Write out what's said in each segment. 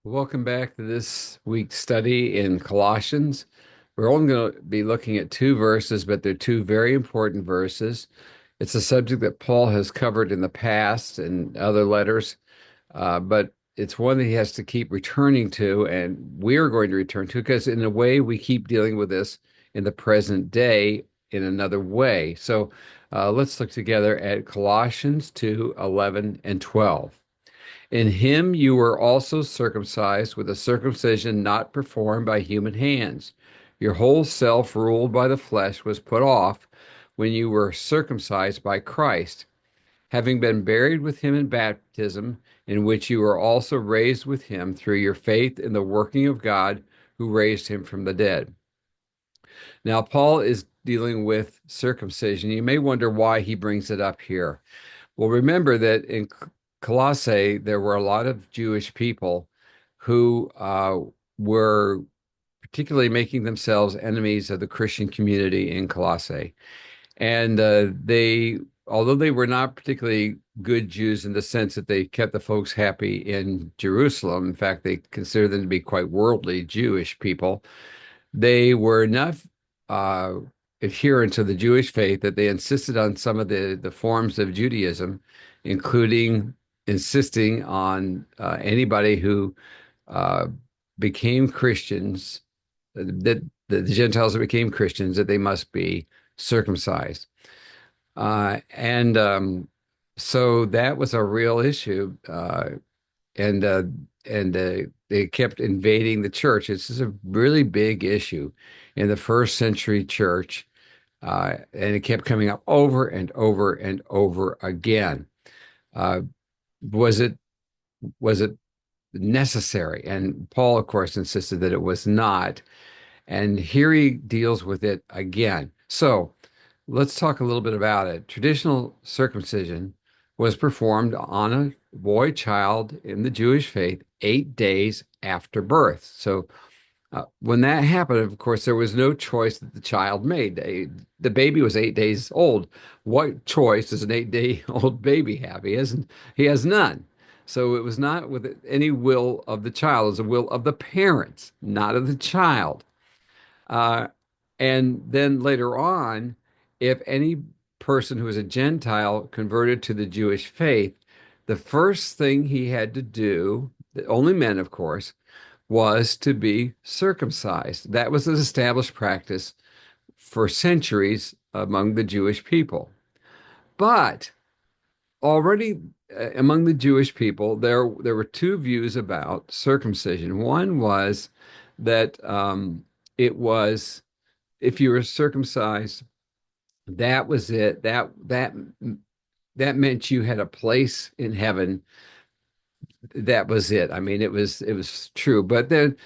Welcome back to this week's study in Colossians. We're only going to be looking at two verses, but they're two very important verses. It's a subject that Paul has covered in the past and other letters, but it's one that he has to keep returning to, and we're going to return to because, in a way, we keep dealing with this in the present day in another way. So let's look together at Colossians 2:11 and 12. In him you were also circumcised with a circumcision not performed by human hands. Your whole self, ruled by the flesh, was put off when you were circumcised by Christ, having been buried with him in baptism, in which you were also raised with him through your faith in the working of God who raised him from the dead. Now, Paul is dealing with circumcision. You may wonder why he brings it up here. Well, remember that in Colossae, there were a lot of Jewish people who were particularly making themselves enemies of the Christian community in Colossae. And although they were not particularly good Jews in the sense that they kept the folks happy in Jerusalem, in fact, they considered them to be quite worldly Jewish people. They were enough uh, adherents of the Jewish faith that they insisted on some of the forms of Judaism, including insisting on anybody who uh, became Christians, that the Gentiles that became Christians, that they must be circumcised. And so that was a real issue. And uh, and they kept invading the church. This is a really big issue in the first century church, and it kept coming up over and over and over again. Uh, was it was it necessary? And Paul, of course, insisted that it was not. And here he deals with it again. So let's talk a little bit about it. Traditional circumcision was performed on a boy child in the Jewish faith 8 days after birth. So when that happened, of course, there was no choice that the child made. The baby was 8 days old. What choice does an 8 day old baby have? He has none. So it was not with any will of the child, it was a will of the parents, not of the child. Uh, and then later on, if any person who was a Gentile converted to the Jewish faith, the first thing he had to do, only men, of course, was to be circumcised. That was an established practice for centuries among the Jewish people. But already among the Jewish people, there were two views about circumcision. One was that it was if you were circumcised, that was it. That meant you had a place in heaven. That was it. I mean, it was true. But then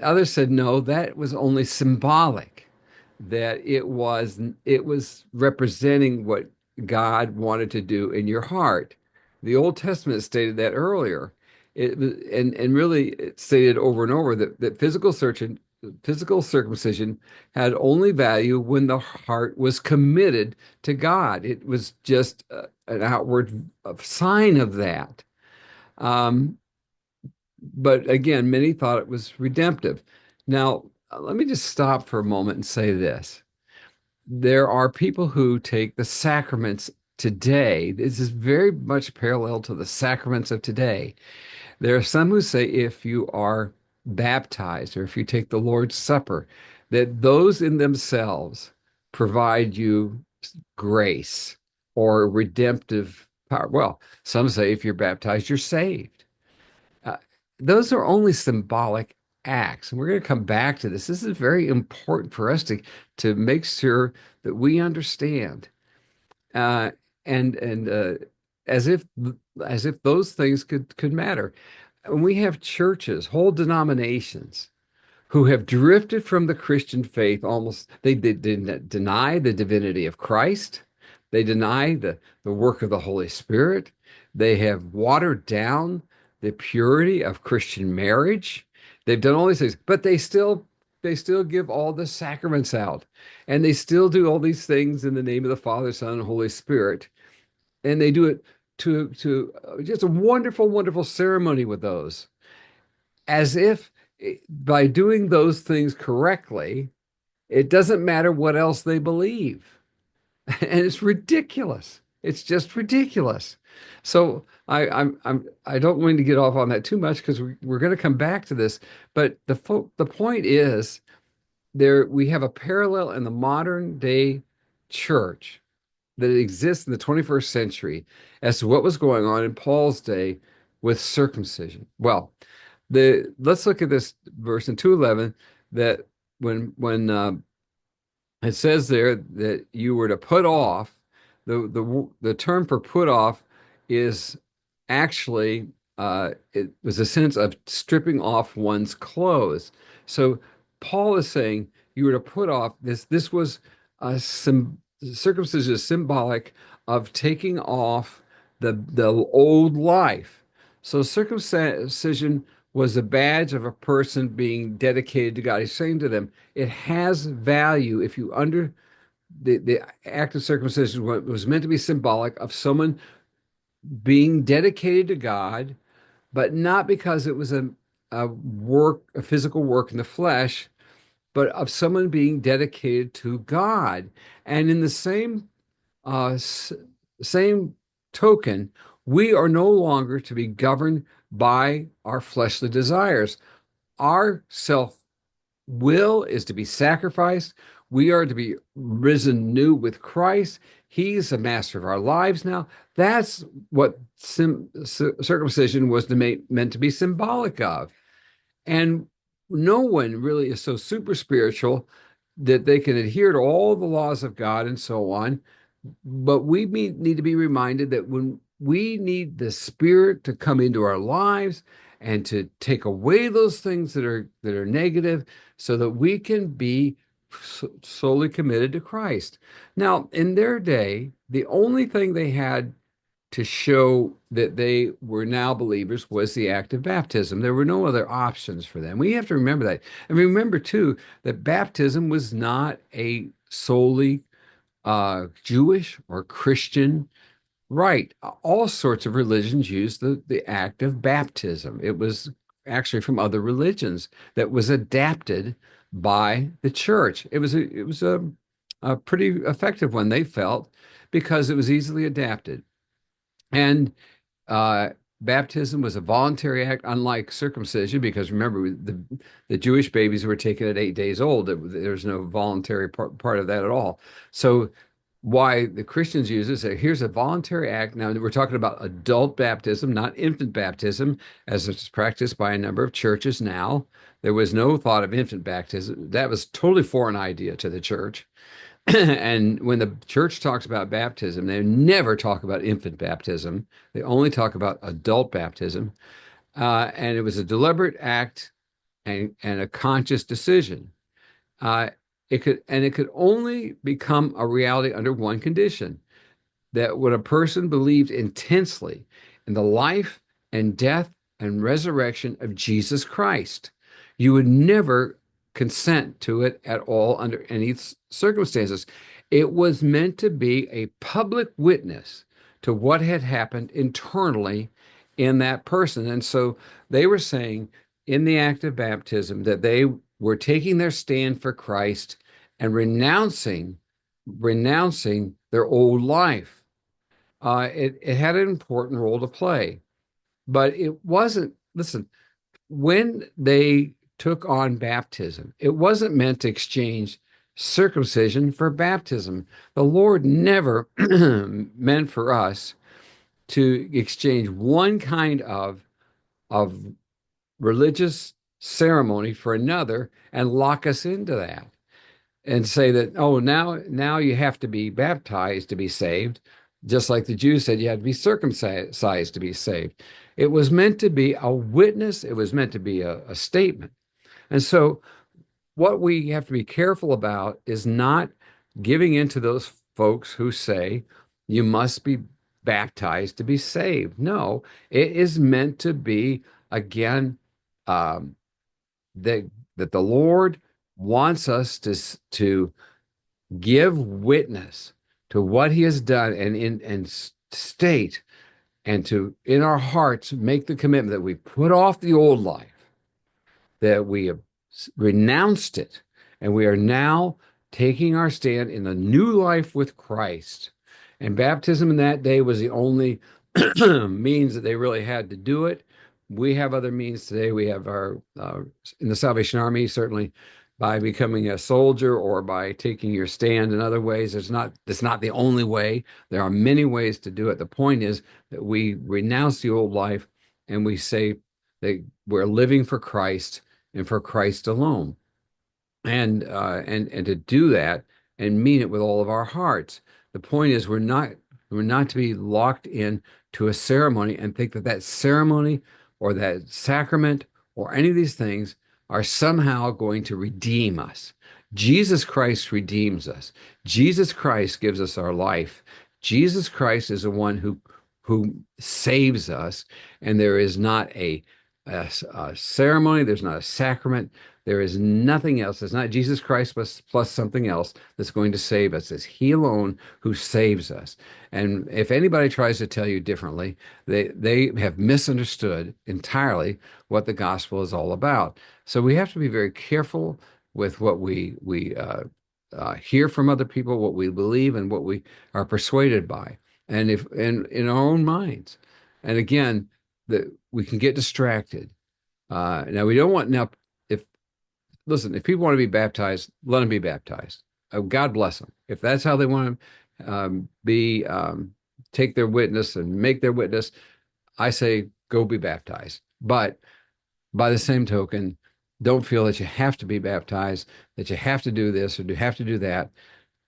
others said no, that was only symbolic. That it was representing what God wanted to do in your heart. The Old Testament stated that earlier. And really it stated over and over that physical circumcision had only value when the heart was committed to God. It was just an outward sign of that. Um, but again, many thought it was redemptive. Now, let me just stop for a moment and say this. There are people who take the sacraments today. This is very much parallel to the sacraments of today. There are some who say if you are baptized or if you take the Lord's Supper, that those in themselves provide you grace or redemptive power. Well, some say if you're baptized, you're saved. Uh, those are only symbolic acts. And we're going to come back to this. This is very important for us to make sure that we understand. Uh, and as if as if those things could matter. And we have churches, whole denominations who have drifted from the Christian faith almost. They deny the divinity of Christ. They deny the work of the Holy Spirit. They have watered down the purity of Christian marriage. They've done all these things, but they still give all the sacraments out. And they still do all these things in the name of the Father, Son, and Holy Spirit. And they do it to just a wonderful, wonderful ceremony with those. as if by doing those things correctly, it doesn't matter what else they believe. And it's ridiculous. It's just ridiculous. So I don't want to get off on that too much because we're going to come back to this. But the point is there we have a parallel in the modern day church that exists in the 21st century as to what was going on in Paul's day with circumcision. Well, the let's look at this verse in 2:11 that when it says there that you were to put off the term for put off is actually it was a sense of stripping off one's clothes. So Paul is saying you were to put off this was a circumcision is symbolic of taking off the old life. So circumcision was a badge of a person being dedicated to God. He's saying to them, it has value if you under the act of circumcision was meant to be symbolic of someone being dedicated to God, but not because it was a physical work in the flesh, but of someone being dedicated to God. And in the uh, same token, we are no longer to be governed by our fleshly desires. Our self will is to be sacrificed. We are to be risen new with Christ. He's the master of our lives now. That's what circumcision was meant to be symbolic of. And no one really is so super spiritual that they can adhere to all the laws of God and so on. But need to be reminded that when we need the Spirit to come into our lives and to take away those things that are negative, so that we can be solely committed to Christ. Now, in their day, the only thing they had to show that they were now believers was the act of baptism. There were no other options for them. We have to remember that. And remember, too, that baptism was not a solely Jewish or Christian rite. All sorts of religions use the act of baptism. It was actually from other religions that was adapted by the church. It was a pretty effective one, they felt, because it was easily adapted. And uh, baptism was a voluntary act, unlike circumcision, because remember, the Jewish babies were taken at 8 days old. There's no voluntary part of that at all. So, why the Christians use it, say, here's a voluntary act. Now, we're talking about adult baptism, not infant baptism, as it's practiced by a number of churches now. There was no thought of infant baptism. That was totally foreign idea to the church. And when the church talks about baptism, they never talk about infant baptism. They only talk about adult baptism. And it was a deliberate act and a conscious decision. Uh, it could only become a reality under one condition, that when a person believed intensely in the life and death and resurrection of Jesus Christ, you would never consent to it at all under any circumstances. It was meant to be a public witness to what had happened internally in that person. And so they were saying in the act of baptism that they were taking their stand for Christ and renouncing their old life. It had an important role to play, but it wasn't, listen, when they took on baptism, it wasn't meant to exchange circumcision for baptism. The Lord never meant for us to exchange one kind of religious ceremony for another and lock us into that and say that, oh, now you have to be baptized to be saved, just like the Jews said you had to be circumcised to be saved. It was meant to be a witness. It was meant to be a statement. And so what we have to be careful about is not giving in to those folks who say you must be baptized to be saved. No, it is meant to be, again, um, that that the Lord wants us to give witness to what He has done and state and to in our hearts make the commitment that we put off the old life that we have renounced it, and we are now taking our stand in a new life with Christ. And baptism in that day was the only means that they really had to do it. We have other means today. We have our in the Salvation Army, certainly by becoming a soldier or by taking your stand in other ways. It's not the only way. There are many ways to do it. The point is that we renounce the old life and we say that we're living for Christ and for Christ alone. And to do that and mean it with all of our hearts. The point is we're not to be locked in to a ceremony and think that that ceremony or that sacrament or any of these things are somehow going to redeem us. Jesus Christ redeems us. Jesus Christ gives us our life. Jesus Christ is the one who saves us, and there is not a ceremony, there's not a sacrament, there is nothing else. It's not Jesus Christ plus something else that's going to save us. It's He alone who saves us. And if anybody tries to tell you differently, they have misunderstood entirely what the gospel is all about. So we have to be very careful with what we hear from other people, what we believe, and what we are persuaded by, and if and in our own minds. And again, we can get distracted. Now we don't want now if listen, if people want to be baptized, let them be baptized. God bless them. If that's how they want to be, take their witness and make their witness, I say go be baptized. But by the same token, don't feel that you have to be baptized, that you have to do this or you have to do that.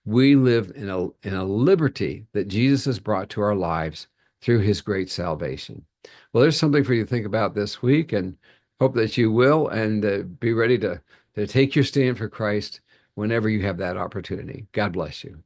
We live in a liberty that Jesus has brought to our lives through his great salvation. Well, there's something for you to think about this week, and hope that you will, and be ready to take your stand for Christ whenever you have that opportunity. God bless you.